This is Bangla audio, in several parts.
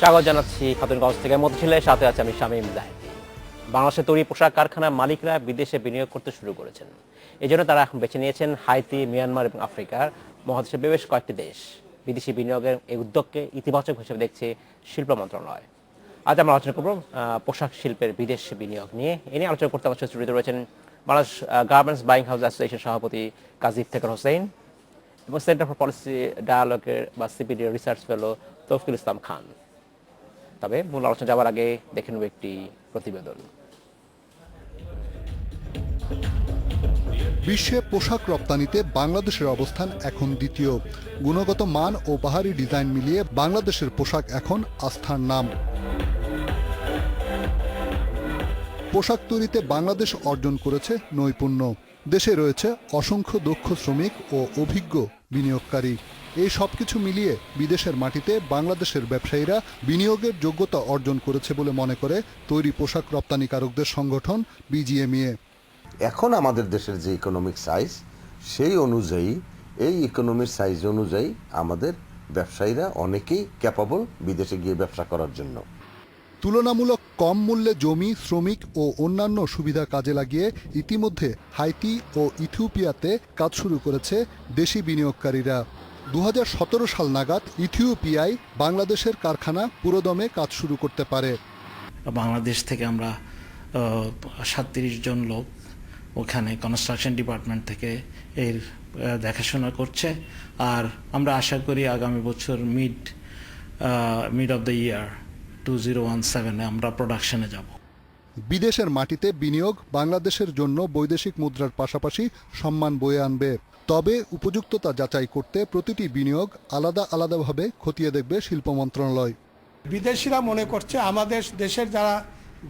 স্বাগত জানাচ্ছি খাতুনগঞ্জ থেকে মতিঝিলের সাথে আছে আমি শামীম জাহিদ। বাংলাদেশের তৈরি পোশাক কারখানার মালিকরা বিদেশে বিনিয়োগ করতে শুরু করেছেন। এই জন্য তারা এখন বেছে নিয়েছেন হাইতি, মিয়ানমার এবং আফ্রিকার মহাদেশের বেশ কয়েকটি দেশ। বিদেশি বিনিয়োগের এই উদ্যোগকে ইতিবাচক হিসেবে দেখছে শিল্প মন্ত্রণালয়। আজ আমরা আলোচনা করব পোশাক শিল্পের বিদেশ বিনিয়োগ নিয়ে। এ নিয়ে আলোচনা করতে আমার সাথে জড়িত রয়েছেন Bangladesh garments buying house association সভাপতি কাজী ইফতেখার হোসেন এবং সেন্টার ফর পলিসি ডায়ালগের বা CPD research fellow Taufiqul Islam Khan. তবে মূল আলোচনা যাওয়ার আগে দেখে নেব একটি প্রতিবেদন। বিশ্বে পোশাক রপ্তানিতে বাংলাদেশের অবস্থান এখন দ্বিতীয়। গুণগত মান ও বাহারি ডিজাইন মিলিয়ে বাংলাদেশের পোশাক এখন আস্থার নাম। পোশাক তৈরিতে বাংলাদেশ অর্জন করেছে নৈপুণ্য। দেশে রয়েছে অসংখ্য দক্ষ শ্রমিক ও অভিজ্ঞ বিনিয়োগকারী। এই সবকিছু মিলিয়ে বিদেশের মাটিতে বাংলাদেশের ব্যবসায়ীরা বিনিয়োগের যোগ্যতা অর্জন করেছে বলে মনে করে তৈরি পোশাক রপ্তানিকারকদের সংগঠন বিজিএমইএ। এখন আমাদের দেশের যে ইকোনমিক সাইজ, সেই অনুযায়ী এই ইকোনমিক সাইজ অনুযায়ী আমাদের ব্যবসায়ীরা অনেকেই ক্যাপাবল বিদেশে গিয়ে ব্যবসা করার জন্য। তুলনামূলক কম মূল্যে জমি, শ্রমিক ও অন্যান্য সুবিধা কাজে লাগিয়ে ইতিমধ্যে হাইতি ও ইথিওপিয়াতে কাজ শুরু করেছে দেশি বিনিয়োগকারীরা। 2017 সাল নাগাদ ইথিওপিয়ায় বাংলাদেশের কারখানা পুরোদমে কাজ শুরু করতে পারে। বাংলাদেশ থেকে আমরা 37 জন লোক ওখানে কনস্ট্রাকশন ডিপার্টমেন্ট থেকে এর দেখাশোনা করছে। আর আমরা আশা করি আগামী বছর মিড অফ দ্য ইয়ার 2017 আমরা প্রোডাকশনে যাব। বিদেশের মাটিতে বিনিয়োগ বাংলাদেশের জন্য বৈদেশিক মুদ্রার পাশাপাশি সম্মান বয়ে আনবে। তবে উপযুক্ততা যাচাই করতে প্রতিটি বিনিয়োগ আলাদাভাবে খতিয়ে দেখবে শিল্প মন্ত্রণালয়। বিদেশিরা মনে করছে আমাদের দেশের যারা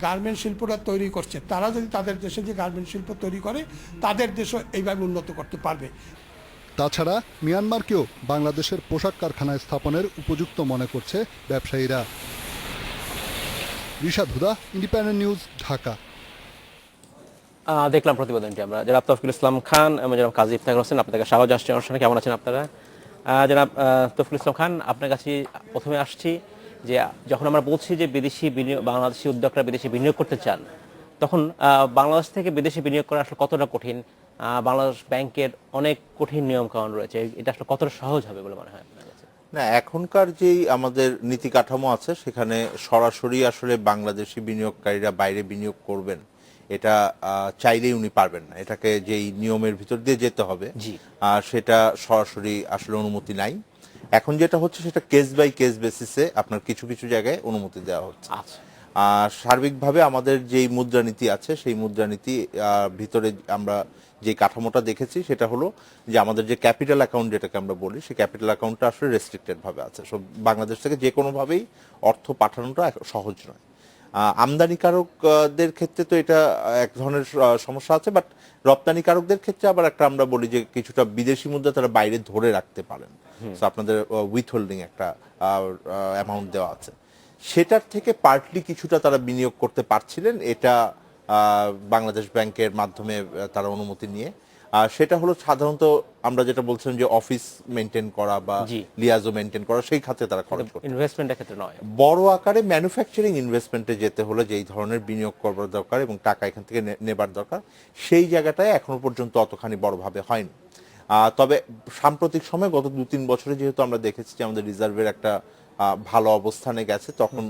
গার্মেন্ট শিল্পটা তৈরি করছে, তারা যদি তাদের দেশে যে গার্মেন্ট শিল্প তৈরি করে, তাদের দেশও এইভাবে উন্নত করতে পারবে। তাছাড়া মিয়ানমারকেও বাংলাদেশের পোশাক কারখানায় স্থাপনের উপযুক্ত মনে করছে ব্যবসায়ীরা। রিশাদ হুদা, ইন্ডিপেন্ডেন্ট নিউজ, ঢাকা। দেখলাম প্রতিবেদনটি আমরা। জনাব তৌফিকুল ইসলাম খান এবং জনাব কাজী ইফতেখার হোসেন, আপনাদেরকে স্বাগত জানাচ্ছি অনুষ্ঠানে। কেমন আছেন আপনারা? জনাব তৌফিকুল ইসলাম খান, আপনার কাছে প্রথমে আসছি যে যখন আমরা বলছি যে বিদেশি বিনিয়োগ, বাংলাদেশি উদ্যোক্তারা বিদেশি বিনিয়োগ করতে চান, তখন বাংলাদেশ থেকে বিদেশি বিনিয়োগ করা আসলে কতটা কঠিন? বাংলাদেশ ব্যাংকের অনেক কঠিন নিয়মকানুন রয়েছে, এটা আসলে কতটা সহজ হবে বলে মনে হয় আপনার কাছে? না, এখনকার যেই আমাদের নীতি কাঠামো আছে সেখানে সরাসরি আসলে বাংলাদেশি বিনিয়োগকারীরা বাইরে বিনিয়োগ করবেন এটা চাইলেই উনি পারবেন না। এটাকে যেই নিয়মের ভিতর দিয়ে যেতে হবে সেটা সরাসরি আসলে অনুমতি নাই। এখন যেটা হচ্ছে সেটা কেস বাই কেস বেসিসে আপনার কিছু কিছু জায়গায় অনুমতি দেওয়া হচ্ছে। সার্বিকভাবে আমাদের যেই মুদ্রানীতি আছে সেই মুদ্রানীতি ভিতরে আমরা যে কাঠামোটা দেখেছি সেটা হলো যে আমাদের যে ক্যাপিটাল অ্যাকাউন্ট যেটাকে আমরা বলি, সেই ক্যাপিটাল অ্যাকাউন্টটা আসলে রেস্ট্রিক্টেড ভাবে আছে। সব বাংলাদেশ থেকে যে কোনোভাবেই অর্থ পাঠানোটা সহজ নয়। আমদানিকারকদের ক্ষেত্রে তো এটা এক ধরনের সমস্যা আছে, বাট রপ্তানিকারকদের ক্ষেত্রে আবার একটা আমরা বলি যে কিছুটা বিদেশি মুদ্রা তারা বাইরে ধরে রাখতে পারেন। আপনাদের উইথ হোল্ডিং একটা অ্যামাউন্ট দেওয়া আছে, সেটার থেকে পার্টলি কিছুটা তারা বিনিয়োগ করতে পারছিলেন। এটা বাংলাদেশ ব্যাংকের মাধ্যমে তারা অনুমতি নিয়ে, সেটা হলো সাধারণত আমরা যেটা বলছিলাম যে অফিস মেনটেন করা বা লিয়াজো মেনটেন করা, সেই খাতে তারা খরচ করতে, ইনভেস্টমেন্টের ক্ষেত্রে নয়। বড় আকারে ম্যানুফ্যাকচারিং ইনভেস্টমেন্টে যেতে হলে যেই ধরনের বিনিয়োগ করবার দরকার এবং টাকা এখান থেকে নেবার দরকার, সেই জায়গাটায় এখনো পর্যন্ত অতখানি বড়ভাবে হয়নি। তবে সাম্প্রতিক সময় গত 2-3 বছরে যেহেতু আমরা দেখেছি যে আমাদের রিজার্ভের একটা ভালো অবস্থানে গেছে, তখন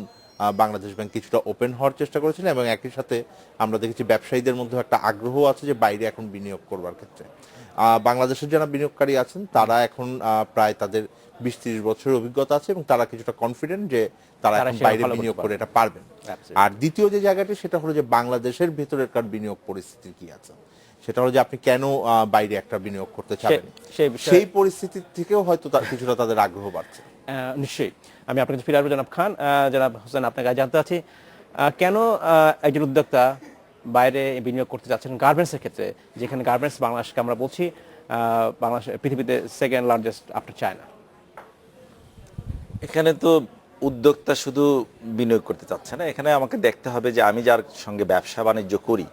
বাংলাদেশ ব্যাংক কিছুটা ওপেন হওয়ার চেষ্টা করেছিলেন এবং একই সাথে আমরা দেখেছি ব্যবসায়ীদের মধ্যে একটা আগ্রহ আছে যে বাইরে এখন বিনিয়োগ করবার ক্ষেত্রে। বাংলাদেশের যারা বিনিয়োগকারী আছেন তারা এখন প্রায় তাদের 20-30 বছরের অভিজ্ঞতা আছে এবং তারা কিছুটা কনফিডেন্ট যে তারা এখন বাইরে বিনিয়োগ করে এটা পারবেন। আর দ্বিতীয় যে জায়গাটি সেটা হলো যে বাংলাদেশের ভেতরেরকার বিনিয়োগ পরিস্থিতি কি আছে, সেটা হলো যে আপনি কেন বাইরে একটা বিনিয়োগ করতে চাবেন, সেই পরিস্থিতি থেকেও হয়তো কিছুটা তাদের আগ্রহ বাড়ছে। নিশ্চয়ই। আমি আপনার কাছে ফিরে আসবো জনাব খান। জনাব হোসেন, আপনার কাছে জানতে চাচ্ছি কেন একজন উদ্যোক্তা বাইরে বিনিয়োগ করতে যাচ্ছেন গার্মেন্টসের ক্ষেত্রে, যেখানে গার্মেন্টস বাংলাদেশকে আমরা বলছি বাংলাদেশ পৃথিবীতে সেকেন্ড লার্জেস্ট আফটার চায়না। এখানে তো উদ্যোক্তা শুধু বিনিয়োগ করতে চাচ্ছে না, এখানে আমাকে দেখতে হবে যে আমি যার সঙ্গে ব্যবসা বাণিজ্য করি,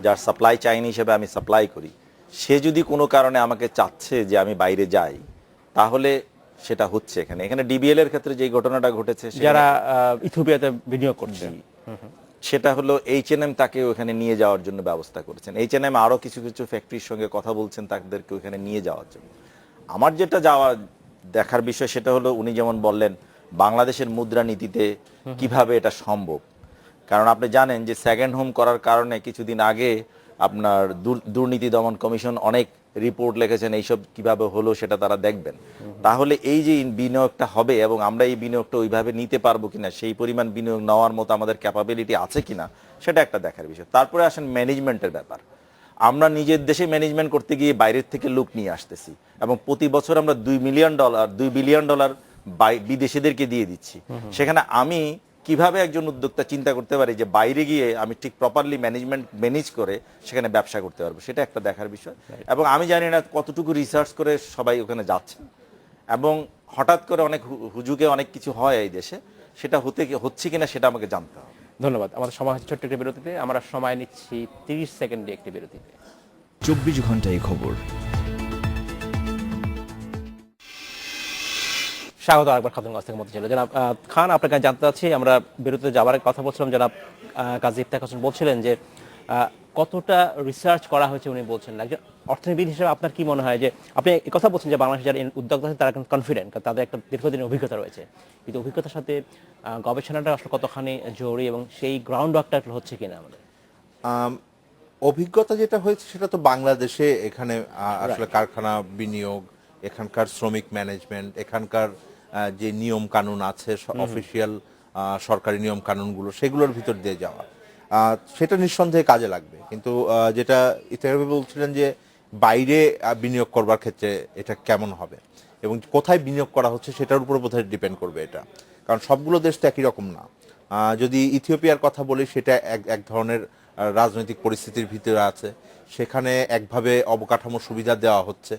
যার সাপ্লাই চাইন হিসেবে আমি সাপ্লাই করি, সে যদি কোনো কারণে আমাকে চাচ্ছে যে আমি বাইরে যাই, তাহলে সেটা হচ্ছে এখানে এখানে ডিবিএল এর ক্ষেত্রে যে ঘটনাটা ঘটেছে সেখানে- যারা ইথিওপিয়াতে বিনিয়োগ করছে সেটা হলো H&M তাকে ওখানে নিয়ে যাওয়ার জন্য ব্যবস্থা করেছেন। H&M আরো কিছু কিছু ফ্যাক্টরির সঙ্গে কথা বলছেন তাদেরকে ওখানে নিয়ে যাওয়ার জন্য। আমার যেটা দেখার বিষয় সেটা হলো উনি যেমন বললেন বাংলাদেশের মুদ্রানীতিতে কিভাবে এটা সম্ভব, কারণ আপনি জানেন যে সেকেন্ড হোম করার কারণে কিছুদিন আগে আপনার দুর্নীতি দমন কমিশন অনেক রিপোর্ট লিখেছেন এইসব কিভাবে হলো সেটা তারা দেখবেন। তাহলে এই যে বিনিয়োগটা হবে এবং আমরা এই বিনিয়োগটা ওইভাবে নিতে পারবো কিনা, সেই পরিমাণ বিনিয়োগ নেওয়ার মতো আমাদের ক্যাপাবিলিটি আছে কিনা, সেটা একটা দেখার বিষয়। তারপরে আসেন ম্যানেজমেন্টের ব্যাপার। আমরা নিজের দেশে ম্যানেজমেন্ট করতে গিয়ে বাইরের থেকে লোক নিয়ে আসতেছি এবং প্রতি বছর আমরা $2 বিলিয়ন বিদেশিদেরকে দিয়ে দিচ্ছি। সেখানে আমি কিভাবে একজন উদ্যোক্তা চিন্তা করতে পারি যে বাইরে গিয়ে আমি ঠিক প্রপারলি ম্যানেজ করে সেখানে ব্যবসা করতে পারবো, সেটা একটা দেখার বিষয়। এবং আমি জানি না কতটুকু রিসার্চ করে সবাই ওখানে যাচ্ছেন এবং হঠাৎ করে অনেক হুজুগে অনেক কিছু হয় এই দেশে, সেটা হচ্ছে কিনা সেটা আমাকে জানতে হবে। ধন্যবাদ। আমাদের সময় হচ্ছে ছোট্ট একটি বিরতিতে, আমরা সময় নিচ্ছি 30 সেকেন্ডে একটি বিরতিতে। 24 ঘন্টায় খবর। স্বাগত আরেকবার খাতুনগঞ্জ থেকে মতো ছিল জনাব খান, আপনার কাছে জানতে চাচ্ছি, আমরা বিরতিতে যাবার আগে কথা বলছিলাম, জনাব কাজী ইফতেখার হোসেন বলছিলেন যে কতটা রিসার্চ করা হয়েছে উনি বলছেন না। একজন অর্থনীতিবিদ হিসেবে আপনার কি মনে হয় যে আপনি এই কথা বলছেন যে বাংলাদেশের যারা উদ্যোক্তা আছে তারা কনফিডেন্ট, তাদের একটা দীর্ঘদিনের অভিজ্ঞতা রয়েছে, কিন্তু অভিজ্ঞতার সাথে গবেষণাটা আসলে কতখানি জরুরি এবং সেই গ্রাউন্ড ওয়ার্কটা হচ্ছে কিনা আমাদের? অভিজ্ঞতা যেটা হয়েছে সেটা তো বাংলাদেশে এখানে আসলে কারখানা বিনিয়োগ, এখানকার শ্রমিক ম্যানেজমেন্ট, এখানকার যে নিয়ম কানুন আছে অফিসিয়াল সরকারি নিয়ম কানুনগুলো, সেগুলোর ভিতর দিয়ে যাওয়া, সেটা নিঃসন্দেহে কাজে লাগবে। কিন্তু যেটা ইতিহাস বলছিলেন যে বাইরে বিনিয়োগ করবার ক্ষেত্রে এটা কেমন হবে এবং কোথায় বিনিয়োগ করা হচ্ছে সেটার উপর বোধহয় ডিপেন্ড করবে এটা, কারণ সবগুলো দেশ তো একই রকম না। যদি ইথিওপিয়ার কথা বলি, সেটা এক ধরনের রাজনৈতিক পরিস্থিতির ভিতরে আছে, সেখানে একভাবে অবকাঠামো সুবিধা দেওয়া হচ্ছে।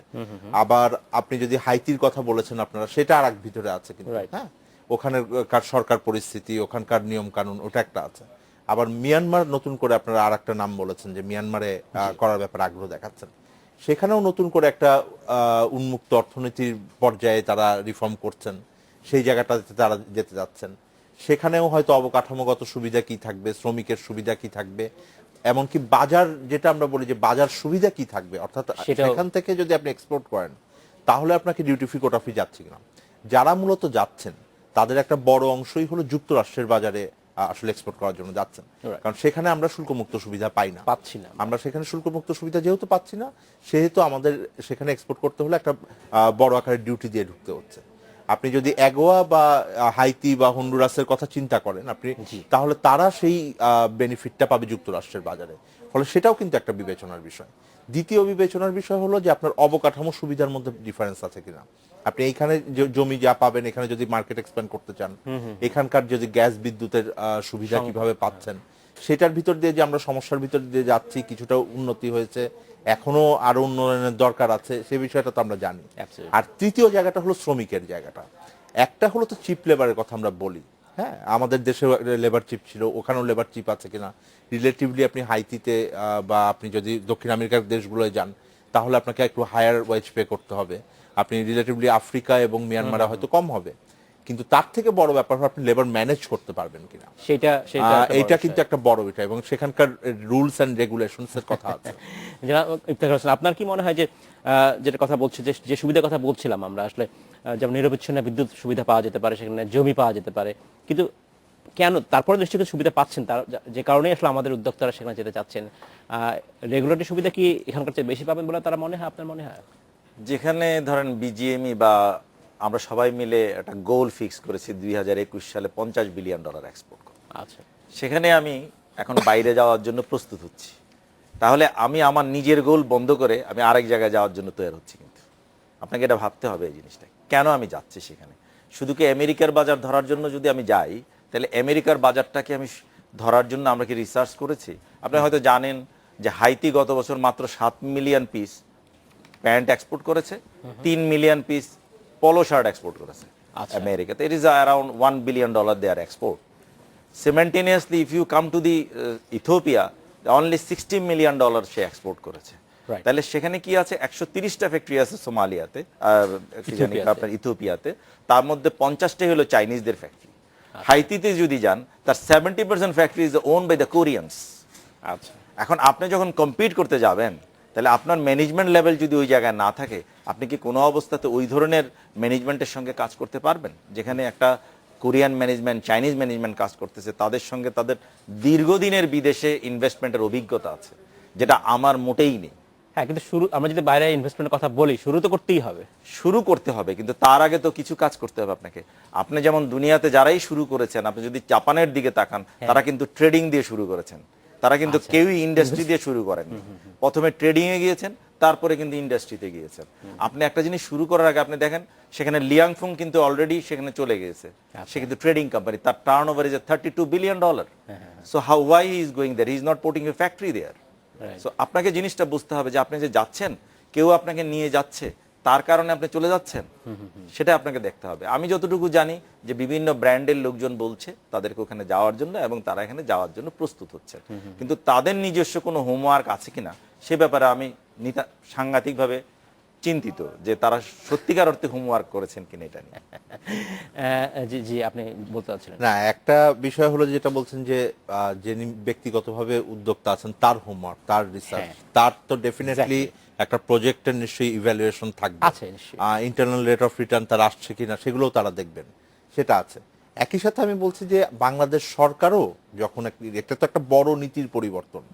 আবার আপনি যদি হাইতির কথা বলেছেন আপনারা, সেটা আর এক ভিতরে আছে, কিন্তু হ্যাঁ ওখানকার সরকার পরিস্থিতি, ওখানকার নিয়ম কানুন, ওটা একটা আছে। আবার মিয়ানমার নতুন করে আপনারা আর একটা নাম বলেছেন যে মিয়ানমারে করার ব্যাপারে আগ্রহ দেখাচ্ছেন, সেখানেও নতুন করে একটা উন্মুক্ত অর্থনীতির পর্যায়ে তারা রিফর্ম করছেন, সেই জায়গাটাতে তারা যেতে যাচ্ছেন। সেখানেও হয়তো অবকাঠামোগত সুবিধা কি থাকবে, শ্রমিকের সুবিধা কি থাকবে, এমনকি বাজার, যেটা আমরা বলি যে বাজার সুবিধা কি থাকবে, অর্থাৎ সেখান থেকে যদি আপনি এক্সপোর্ট করেন তাহলে আপনাকে ডিউটি ফ্রি কোটা ফ্রি যাচ্ছে কিনা। যারা মূলত যাচ্ছেন তাদের একটা বড় অংশই হলো যুক্তরাষ্ট্রের বাজারে আসলে এক্সপোর্ট করার জন্য যাচ্ছেন, কারণ সেখানে আমরা শুল্কমুক্ত সুবিধা পাচ্ছি না। আমরা সেখানে শুল্কমুক্ত সুবিধা যেহেতু পাচ্ছি না, সেহেতু আমাদের সেখানে এক্সপোর্ট করতে হলে একটা বড় আকারের ডিউটি দিয়ে ঢুকতে হচ্ছে। আপনি যদি অ্যাগোয়া বা হাইতি বা হন্ডুরাসের কথা চিন্তা করেন আপনি, তাহলে তারা সেই বেনিফিটটা পাবে যুক্তরাষ্ট্রের বাজারে, ফলে সেটাও কিন্তু একটা বিবেচনার বিষয়। দ্বিতীয় বিবেচনার বিষয় হলো যে আপনার অবকাঠামো সুবিধার মধ্যে ডিফারেন্স আছে কিনা। আপনি এইখানে জমি যা পাবেন, এখানে যদি মার্কেট এক্সপ্যান্ড করতে চান, এখানকার যদি গ্যাস বিদ্যুতের সুবিধা কিভাবে পাচ্ছেন, সেটার ভিতর দিয়ে যে আমরা সমস্যার ভিতর দিয়ে যাচ্ছি, কিছুটা উন্নতি হয়েছে, এখনো আরো উন্নয়নের দরকার আছে, সে বিষয়টা তো আমরা জানি। আর তৃতীয় জায়গাটা হলো শ্রমিকের জায়গাটা। একটা হলো তো চিপ লেবারের কথা আমরা বলি, হ্যাঁ আমাদের দেশে লেবার চিপ ছিল, ওখানেও লেবার চিপ আছে কিনা। রিলেটিভলি আপনি হাইতিতে বা আপনি যদি দক্ষিণ আমেরিকার দেশগুলোয় যান তাহলে আপনাকে একটু হায়ার ওয়েজ পে করতে হবে। আপনি রিলেটিভলি আফ্রিকা এবং মিয়ানমারে হয়তো কম হবে, কিন্তু তার থেকে বড় ব্যাপার হলো আপনি লেবার ম্যানেজ করতে পারবেন কিনা, এইটা কিন্তু একটা বড় বিষয়, এবং সেখানকার রুলস এন্ড রেগুলেশনস এর কথা আছে। আপনার কি মনে হয় যে যেটা কথা বলছি, যে সুবিধার কথা বলছিলাম আমরা, আসলে যেমন নিরবিচ্ছিন্ন বিদ্যুৎ সুবিধা পাওয়া যেতে পারে, সেখানে জমি পাওয়া যেতে পারে, কিন্তু কেন তারপরে নিশ্চয়ই সুবিধা পাচ্ছেন, তার যে কারণে আসলে আমাদের উদ্যোক্তারা সেখানে যেতে চাচ্ছেন, রেগুলেটরি সুবিধা কি এখানকার চেয়ে বেশি পাবেন বলে তারা মনে হয়, আপনার মনে হয়? যেখানে ধরেন বিজিএমই বা আমরা সবাই মিলে একটা গোল ফিক্স করেছি 2021 সালে $50 বিলিয়ন এক্সপোর্ট করব, আচ্ছা সেখানে আমি এখন বাইরে যাওয়ার জন্য প্রস্তুত হচ্ছি, তাহলে আমি আমার নিজের গোল বন্ধ করে আমি আরেক জায়গায় যাওয়ার জন্য তৈরি হচ্ছি। কিন্তু আপনাকে এটা ভাবতে হবে এই জিনিসটা, কেন আমি যাচ্ছি সেখানে। শুধু কি আমেরিকার বাজার ধরার জন্য যদি আমি যাই, তাহলে আমেরিকার বাজারটাকে আমি ধরার জন্য আমরা কি রিসার্চ করেছি? আপনি হয়তো জানেন যে হাইতি গত বছর মাত্র 7 মিলিয়ন পিস প্যান্ট এক্সপোর্ট করেছে, 3 million piece polo shirt export করেছে আমেরিকাতে। It is around $1 billion their export. Simultaneously, if you come to the Ethiopia, only $60 million সে এক্সপোর্ট করেছে। Right. তাহলে সেখানে কি আছে 130টা ফ্যাক্টরি আছে সোমালিয়াতে কি জানি ইথিওপিয়াতে। আপনার ইথিওপিয়াতে, তার মধ্যে 50টাই হলো চাইনিজদের ফ্যাক্টরি। হাইতিতে যদি যান তার 70% factory is own by the Koreans. আচ্ছা, এখন আপনি যখন কম্পিট করতে যাবেন তাহলে আপনার ম্যানেজমেন্ট লেভেল যদি ওই জায়গায় না থাকে, আপনি কি কোনো অবস্থাতে ওই ধরনের ম্যানেজমেন্টের সঙ্গে কাজ করতে পারবেন? যেখানে একটা কোরিয়ান ম্যানেজমেন্ট, চাইনিজ ম্যানেজমেন্ট কাজ করতেছে, তাদের সঙ্গে তাদের দীর্ঘদিনের বিদেশে ইনভেস্টমেন্টের অভিজ্ঞতা আছে, যেটা আমার মোটেই নেই। হ্যাঁ, কিন্তু শুরু আমরা যদি বাইরে ইনভেস্টমেন্টের কথা বলি, শুরু তো করতেই হবে। শুরু করতে হবে, কিন্তু তার আগে তো কিছু কাজ করতে হবে আপনাকে। আপনি যেমন দুনিয়াতে যারাই শুরু করেছেন, আপনি যদি জাপানের দিকে তাকান, তারা কিন্তু ট্রেডিং দিয়ে শুরু করেছেন, তারা কিন্তু কেউই ইন্ডাস্ট্রি দিয়ে শুরু করেননি। প্রথমে ট্রেডিং এ গিয়েছেন, তারপরে কিন্তু ইন্ডাস্ট্রিতে গিয়েছেন। আপনি একটা জিনিস শুরু করার আগে আপনি দেখেন সেখানে লিয়াংফুং কিন্তু অলরেডি সেখানে চলে গিয়েছে, সে কিন্তু ট্রেডিং কোম্পানি, তার turnover is $32 billion. So how why he is going there, he is not putting a factory there. So আপনাকে জিনিসটা বুঝতে হবে যে আপনি যে যাচ্ছেন, কেউ আপনাকে নিয়ে যাচ্ছে, তার কারণে আপনি চলে যাচ্ছেন, সেটা আপনাকে দেখতে হবে। আমি যতটুকু জানি যে বিভিন্ন ব্র্যান্ডের লোকজন বলছে তাদেরকে ওখানে যাওয়ার জন্য, এবং তারা এখানে যাওয়ার জন্য প্রস্তুত হচ্ছে, কিন্তু তাদের নিজস্ব কোনো হোমওয়ার্ক আছে কিনা সে ব্যাপারে আমি সাংঘাতিকভাবে চিন্তিত যে তারা সত্যিকার অর্থে হোমওয়ার্ক করেছেন কিনা এটা নিয়ে। জি জি, আপনি বলতে চাচ্ছিলেন। না, একটা বিষয় হলো যেটা বলছেন যে যিনি ব্যক্তিগতভাবে উদ্যোক্তা আছেন তার হোমওয়ার্ক, তার রিসার্চ, তার তো ডেফিনেটলি একটা প্রজেক্টের নিশ্চয়ই ইভ্যালুয়েশন থাকবে, আছে নিশ্চয়ই। ইন্টারনাল রেট অফ রিটার্ন তার আসছে কিনা সেগুলোও তারা দেখবেন, সেটা আছে। একই সাথে আমি বলছি যে বাংলাদেশ সরকারও যখন এটা তো একটা বড় নীতির পরিবর্তন,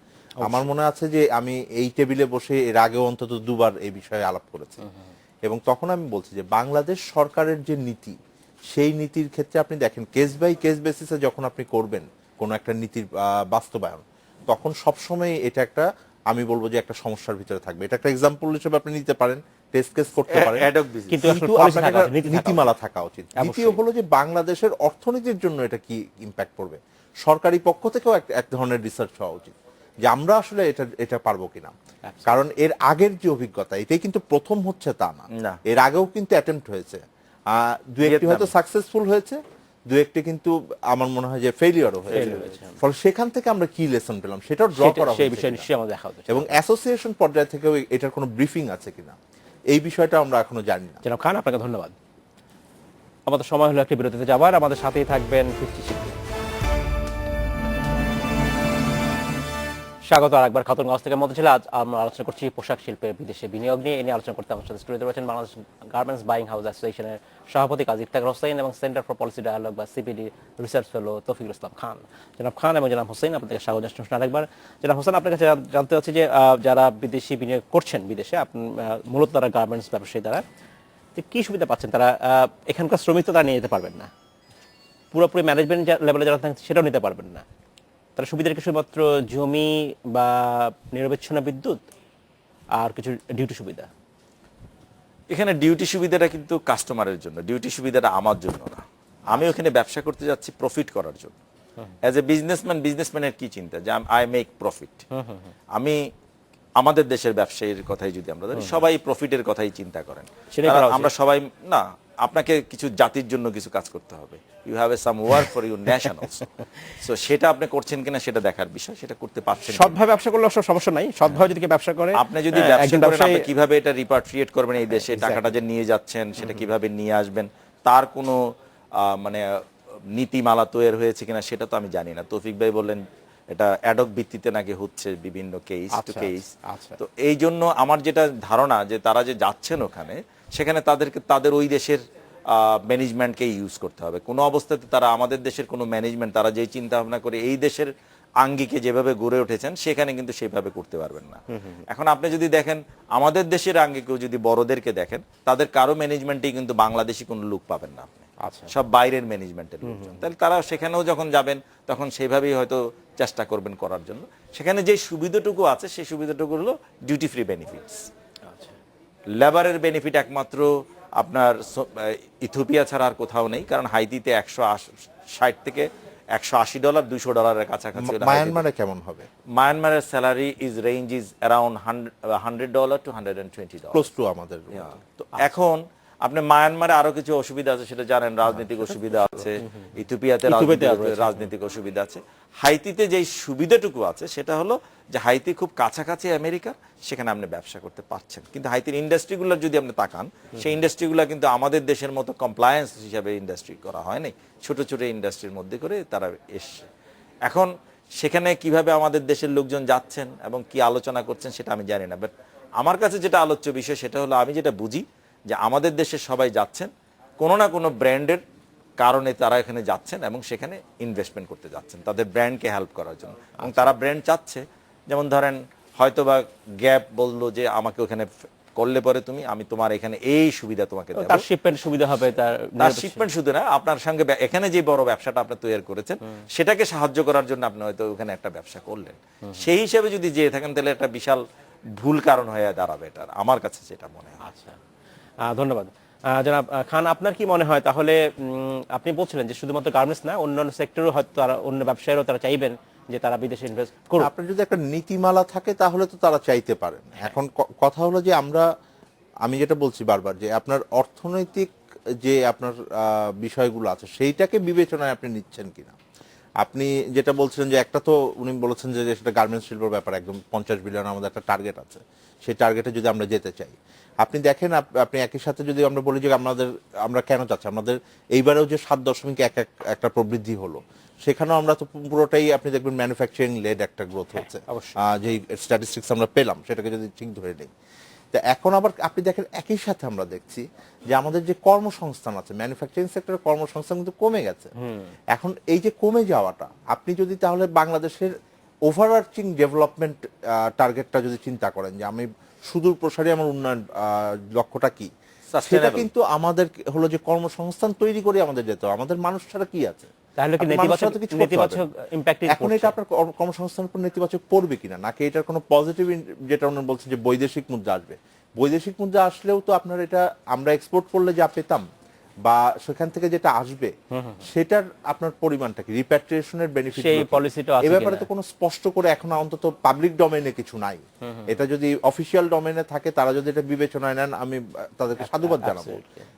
আমার মনে আছে যে আমি এই টেবিলে বসে এর আগেও অন্তত দুবার এই বিষয়ে আলাপ করেছি, এবং তখন আমি বলছি যে বাংলাদেশ সরকারের যে নীতি, সেই নীতির ক্ষেত্রে আপনি দেখেন কেস বাই কেস বেসিসে যখন আপনি করবেন কোন একটা নীতির বাস্তবায়ন, তখন সবসময় এটা একটা, আমি বলবো যে একটা সমস্যার ভিতরে থাকবে। এটা একটা এক্সাম্পল হিসেবে আপনি নিতে পারেন, টেস্ট কেস করতে পারেন, Ad hoc business। কিন্তু আসলে কিন্তু policy আপনার থাকা একটা উচিত, নীতি থাকা নীতিমালা থাকা উচিত। দ্বিতীয় হলো যে বাংলাদেশের অর্থনীতির জন্য এটা কি ইম্প্যাক্ট করবে, সরকারি পক্ষ থেকেও এক ধরনের রিসার্চ হওয়া উচিত যে আমরা আসলে এটা পারবো কিনা। কারণ এর আগের যে অভিজ্ঞতা, এটাই কিন্তু প্রথম হচ্ছে তা না, না। এর আগেও কিন্তু অ্যাটেম্প্ট হয়েছে, দু একটি হয়তো সাকসেসফুল হয়েছে, দু একটি কিন্তু আমার মনে হয় যে ফেলিয়ারও হয়েছে। ফলে সেখান থেকে আমরা কি লেসন পেলাম সেটাও ড্র করা সেই হয়েছে বিষয়ে কিনা। নিশ্চয়ই আমাদের দেখা উচিত। এবং অ্যাসোসিয়েশন পর্যায় থেকেও এটার কোনো ব্রিফিং আছে কিনা, এই বিষয়টা আমরা এখনো জানি না। জনাব খান, আপনাকে ধন্যবাদ। আমাদের সময় হলো একটি বিরতিতে যাবার, আমাদের সাথেই থাকবেন 50 শিল্পী। স্বাগত আরেকবার খাতুনগঞ্জ থেকে মধ্যে ছিল। আজ আমরা আলোচনা করছি পোশাক শিল্পের বিদেশে বিনিয়োগ নিয়ে। এ নিয়ে আলোচনা করতে আমার সাথে স্টুডিওতে রয়েছেন বাংলাদেশ গার্মেন্টস বাইং হাউস অ্যাসোসিয়েশনের সভাপতি কাজী ইফতেখার হোসেন এবং সেন্টার ফর পলিসি ডায়ালগ বা CPD research fellow Taufiqul Islam Khan. জনাব খান এবং জনাব হোসেন, আপনাদেরকে স্বাগত জানাচ্ছি আরেকবার। জনাব হোসেন, আপনার কাছে জানতে চাচ্ছি যে যারা বিদেশি বিনিয়োগ করছেন বিদেশে, মূলত তারা গার্মেন্টস ব্যবসায়ী, তারা যে কী সুবিধা পাচ্ছেন? তারা এখানকার শ্রমিক তো তারা নিয়ে যেতে পারবেন না, পুরোপুরি ম্যানেজমেন্ট লেভেলে যারা থাকছে সেটাও নিতে পারবেন না। তারা সুবিধা রেখে শুধুমাত্র জমি বা নিরবচ্ছিন্ন বিদ্যুৎ আর কিছু ডিউটি সুবিধা। এখানে ডিউটি সুবিধাটা কিন্তু কাস্টমারের জন্য, ডিউটি সুবিধাটা আমার জন্য না। আমি ওখানে ব্যবসা করতে যাচ্ছি প্রফিট করার জন্য। অ্যাজ এ বিজনেসম্যানের কি চিন্তা যে আই মেক প্রফিট। আমি আমাদের দেশের ব্যবসায়ীর কথাই যদি আমরা ধরি, সবাই প্রফিটের কথাই চিন্তা করেন। সেটাই করা উচিত। আমরা সবাই না, আপনাকে কিছু জাতির জন্য কিছু কাজ করতে হবে। You have a some work for your nation also. So সেটা আপনি করছেন কিনা সেটা দেখার বিষয়, সেটা করতে পারছেন কিনা। সৎভাবে ব্যবসা করলে অবশ্য সমস্যা নাই, সৎভাবে যদি কেউ ব্যবসা করে, আপনি যদি ব্যবসা একজন করেন, ব্যবসায়ী আপনি কিভাবে এটা রিপাট্রিয়েট করবেন এই দেশে, টাকাটা যে নিয়ে যাচ্ছেন সেটা কিভাবে নিয়ে আসবেন, তার কোনো মানে নীতিমালা তৈরি হয়েছে কিনা সেটা তো আমি জানি না। তৌফিক ভাই বললেন এটা অ্যাডক ভিত্তিতে নাকি হচ্ছে বিভিন্ন কেস টু কেস। তো এই জন্য আমার যেটা ধারণা যে তারা যে যাচ্ছেন ওখানে, সেখানে তাদের ওই দেশের ম্যানেজমেন্টকে ইউজ করতে হবে। কোনো অবস্থাতে তারা আমাদের দেশের কোনো ম্যানেজমেন্ট, তারা যে চিন্তা ভাবনা করে এই দেশের আঙ্গিকে যেভাবে গড়ে উঠেছেন সেখানে কিন্তু সেভাবে করতে পারবেন না। এখন আপনি যদি দেখেন আমাদের দেশের আঙ্গিকেও যদি বড়দেরকে দেখেন, তাদের কারো ম্যানেজমেন্টেই কিন্তু বাংলাদেশি কোনো লোক পাবেন না আপনি, সব বাইরের ম্যানেজমেন্টের লোকজন। তাহলে তারা সেখানেও যখন যাবেন তখন সেইভাবেই হয়তো চেষ্টা করবেন করার জন্য। সেখানে যে সুবিধাটুকু আছে সেই সুবিধাটুকু হলো ডিউটি ফ্রি বেনিফিটস। লেবারের বেনিফিট একমাত্র আপনার ইথিওপিয়া ছাড়া আর কোথাও নেই, কারণ হাইতিতে $160 থেকে $180 $200 কাছাকাছি। মায়ানমারে কেমন হবে? মায়ানমারের salary range is around $100 to $120। Close two আমাদের। তো এখন আপনি মায়ানমারে আরো কিছু অসুবিধা আছে, সেটা জানেন, রাজনৈতিক অসুবিধা আছে, ইথিওপিয়াতে রাজনৈতিক অসুবিধা আছে। হাইতিতে যেই সুবিধাটুকু আছে সেটা হলো যে হাইতি খুব কাছাকাছি আমেরিকার, সেখানে আপনি ব্যবসা করতে পারছেন। কিন্তু হাইতির ইন্ডাস্ট্রিগুলো যদি আপনি তাকান, সেই ইন্ডাস্ট্রিগুলো কিন্তু আমাদের দেশের মতো কমপ্লায়েন্স হিসাবে ইন্ডাস্ট্রি করা হয়নি, ছোট ছোট ইন্ডাস্ট্রির মধ্যে করে তারা এসছে। এখন সেখানে কিভাবে আমাদের দেশের লোকজন যাচ্ছেন এবং কি আলোচনা করছেন সেটা আমি জানি না, বাট আমার কাছে যেটা আলোচ্য বিষয় সেটা হলো, আমি যেটা বুঝি যে আমাদের দেশে সবাই যাচ্ছেন কোনো না কোনো ব্র্যান্ডের কারণে, তারা এখানে যাচ্ছেন এবং সেখানে ইনভেস্টমেন্ট করতে যাচ্ছেন তাদের ব্র্যান্ডকে হেল্প করার জন্য। এবং তারা ব্র্যান্ড চাচ্ছে, যেমন ধরেন হয়তোবা গ্যাপ বললো যে আমাকে ওখানে করলে পরে আমি তোমার এখানে এই সুবিধা তোমাকে দেব, তার শিপমেন্ট সুবিধা হবে, তার শিপমেন্ট শুধু না, আপনার সঙ্গে এখানে যে বড় ব্যবসাটা আপনি তৈরি করেছেন সেটাকে সাহায্য করার জন্য আপনি হয়তো ওখানে একটা ব্যবসা করলেন। সেই হিসেবে যদি যেয়ে থাকেন তাহলে একটা বিশাল ভুল কারণ হয়ে দাঁড়াবে, এটা আমার কাছে যেটা মনে হয়। আচ্ছা, ধন্যবাদ জনাব খান। আপনার কি মনে হয় তাহলে, আপনি বলছিলেন যে শুধুমাত্র গার্মেন্টস না, অন্যান্য সেক্টরও হয়তো তারা, অন্য ব্যবসায়ীরাও তারা চাইবেন যে তারা বিদেশে ইনভেস্ট করুক। আপনার যদি একটা নীতিমালা থাকে তাহলে তো তারা চাইতে পারেন। এখন কথা হলো যে আমি যেটা বলছি বারবার, যে আপনার অর্থনৈতিক যে আপনার বিষয়গুলো আছে সেইটাকে বিবেচনায় আপনি নিচ্ছেন কিনা। আপনি যেটা বলছিলেন যে একটা তো উনি বলেছেন যে সেটা গার্মেন্টস শিল্পের ব্যাপার, একদম 50 বিলিয়ন আমাদের একটা টার্গেট আছে, সেই টার্গেটে যদি আমরা যেতে চাই, আপনি দেখেন আপনি একই সাথে যদি আমরা বলি যে আমরা কেন চাচ্ছি, আমাদের এইবারেও যে 7.1 একটা প্রবৃদ্ধি হলো, সেখানেও আমরা তো পুরোটাই আপনি দেখবেন ম্যানুফ্যাকচারিং লেড একটা গ্রোথ হচ্ছে, যেই স্ট্যাটিস্টিক্স আমরা পেলাম সেটাকে যদি ঠিক ধরে নেই। তো এখন আবার আপনি দেখেন একই সাথে আমরা দেখছি যে আমাদের যে কর্মসংস্থান আছে, ম্যানুফ্যাকচারিং সেক্টরের কর্মসংস্থান কিন্তু কমে গেছে। এখন এই যে কমে যাওয়াটা, আপনি যদি তাহলে বাংলাদেশের ওভারআর্চিং ডেভেলপমেন্ট টার্গেটটা যদি চিন্তা করেন যে আমি সুদূর প্রসারী আমার উন্নয়ন লক্ষ্যটা কি, সেটা কিন্তু আমাদের হলো যে কর্মসংস্থান তৈরি করে আমাদের যেতে হবে। আমাদের মানুষ ছাড়া কি আছে? তাহলে কি নেতিবাচক ইমপ্যাক্ট এখন এটা আপনার কর্মসংস্থানের উপর নেতিবাচক পড়বে কিনা, নাকি এটার কোনো পজিটিভ, যেটা উনি বলছেন যে বৈদেশিক মুদ্রা আসবে, বৈদেশিক মুদ্রা আসলেও তো আপনার এটা আমরা এক্সপোর্ট করলে যা পেতাম বা সেখান থেকে যেটা আসবে সেটার আপনার পরিমাণটা কি, রিপ্যাট্রিয়েশনের বেনিফিট, সেই পলিসিটা আছে এই ব্যাপারে তো কোনো স্পষ্ট করে এখন অন্তত পাবলিক ডোমেইনে কিছু নাই। এটা যদি অফিসিয়াল ডোমেইনে থাকে, তারা যদি এটা বিবেচনায় নেন, আমি তাদেরকে সাধুবাদ জানাবো।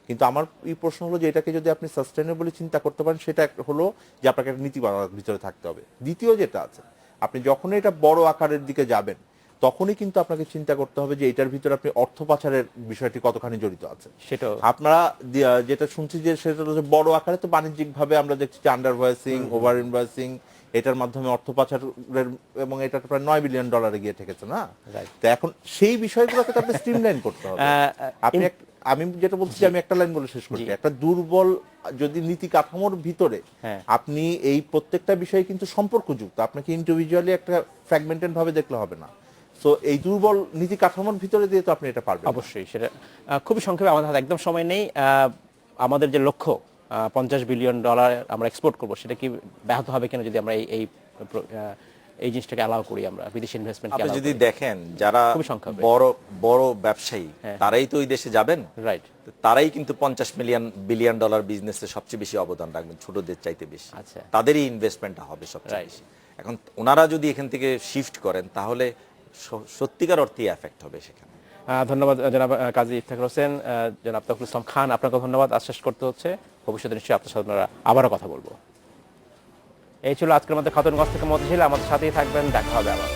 কিন্তু আমার এই প্রশ্ন হলো যে এটাকে যদি আপনি সাস্টেইনেবলি চিন্তা করতে পারেন, সেটা হলো যে আপনাকে একটা নীতি বানানোর ভিতরে থাকতে হবে। দ্বিতীয় যেটা আছে, আপনি যখন এটা বড় আকারের দিকে যাবেন, তখনই কিন্তু আপনাকে চিন্তা করতে হবে যে এটার ভিতরে আপনি অর্থ পাচারের বিষয়টি কতখানি জড়িত আছে। সেটা আপনারা যেটা শুনছি যে সেটা হচ্ছে বড় আকারে তো বাণিজ্যিক ভাবে আমরা দেখছি যে আন্ডার ভয়েসিং, ওভার ইনভয়েসিং, এটার মাধ্যমে অর্থ পাচারের, এবং এটা প্রায় $9 বিলিয়ন গিয়ে ঠেকেছে না। তো এখন সেই বিষয়গুলোকে তো আপনি স্ট্রিমলাইন করতে হবে। আপনি আমি যেটা বলছি যে আমি একটা লাইন বলে শেষ করছি, একটা দুর্বল যদি নীতি কাঠামোর ভিতরে আপনি এই প্রত্যেকটা বিষয় কিন্তু সম্পর্কযুক্ত, আপনাকে ইন্ডিভিজুয়ালি একটা ফ্র্যাগমেন্টেড ভাবে দেখলে হবে না। সো এই দুর্বল নীতি কাঠামোর ভিতরে দিয়ে তো আপনি এটা পারবেন। অবশ্যই, সেটা খুবই সংক্ষেপে, আমাদের হাতে একদম সময় নেই। আমাদের যে লক্ষ্য $50 বিলিয়ন আমরা এক্সপোর্ট করব, সেটা কি ব্যাহত হবে কিনা যদি আমরা এই জিনিসটাকে অ্যালাউ করি, আমরা বিদেশি ইনভেস্টমেন্ট? আপনি যদি দেখেন যারা বড় বড় ব্যবসায়ী, তারাই তো ওই দেশে যাবেন, রাইট, তারাই কিন্তু $50 বিলিয়ন বিজনেসে সবচেয়ে বেশি অবদান রাখবেন, ছোটদের চাইতে বেশি। আচ্ছা, তাদেরই ইনভেস্টমেন্টটা হবে সবচেয়ে বেশি। এখন ওনারা যদি এখান থেকে শিফট করেন, তাহলে সত্যিকার অর্থেই এফেক্ট হবে সেখানে। ধন্যবাদ জনাব কাজী ইফতেখার হোসেন, জনাব তৌফিকুল ইসলাম খান, আপনাকে ধন্যবাদ। আজ শেষ করতে হচ্ছে, ভবিষ্যতে নিশ্চয়ই আপনার সাথে আমরা আবারও কথা বলবো। এই ছিল আজকের মধ্যে খাতুনগঞ্জ থেকে মতিঝিল। আমাদের সাথেই থাকবেন, দেখা হবে আবার।